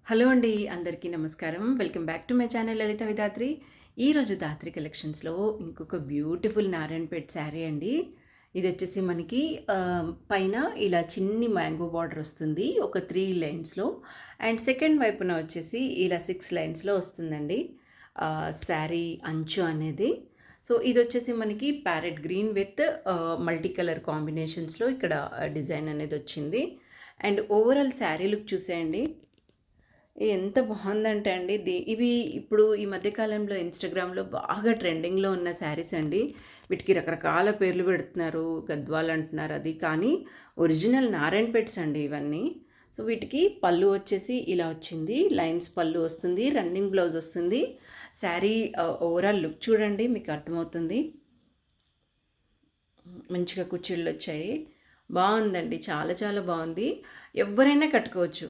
Hello అండి, అందరికీ నమస్కారం. Welcome back to my channel Lalitha Vidhatri. ఈరోజు ధాత్రి కలెక్షన్స్లో ఇంకొక బ్యూటిఫుల్ నారాయణపేట్ శారీ అండి. ఇది వచ్చేసి మనకి పైన ఇలా చిన్ని మ్యాంగో బార్డర్ వస్తుంది ఒక 3 లైన్స్లో, అండ్ సెకండ్ వైపున వచ్చేసి ఇలా 6 లైన్స్లో వస్తుందండి శారీ అంచు అనేది. సో ఇది వచ్చేసి మనకి parrot green with multi colour కాంబినేషన్స్లో ఇక్కడ డిజైన్ అనేది వచ్చింది. అండ్ ఓవరాల్ శారీ లుక్ చూసేయండి, ఎంత బాగుందంటే అండి. ఇవి ఇప్పుడు ఈ మధ్యకాలంలో ఇన్స్టాగ్రామ్లో బాగా ట్రెండింగ్లో ఉన్న శారీస్ అండి. వీటికి రకరకాల పేర్లు పెడుతున్నారు, గద్వాల్ అంటున్నారు, అది కానీ ఒరిజినల్ నారాయణపేట్స్ అండి ఇవన్నీ. సో వీటికి పళ్ళు వచ్చేసి ఇలా వచ్చింది, లైన్స్ పళ్ళు వస్తుంది, రన్నింగ్ బ్లౌజ్ వస్తుంది. శారీ ఓవరాల్ లుక్ చూడండి, మీకు అర్థమవుతుంది. మంచిగా కుచ్చిళ్ళు వచ్చాయి, బాగుందండి, చాలా చాలా బాగుంది. ఎవరైనా కట్టుకోవచ్చు.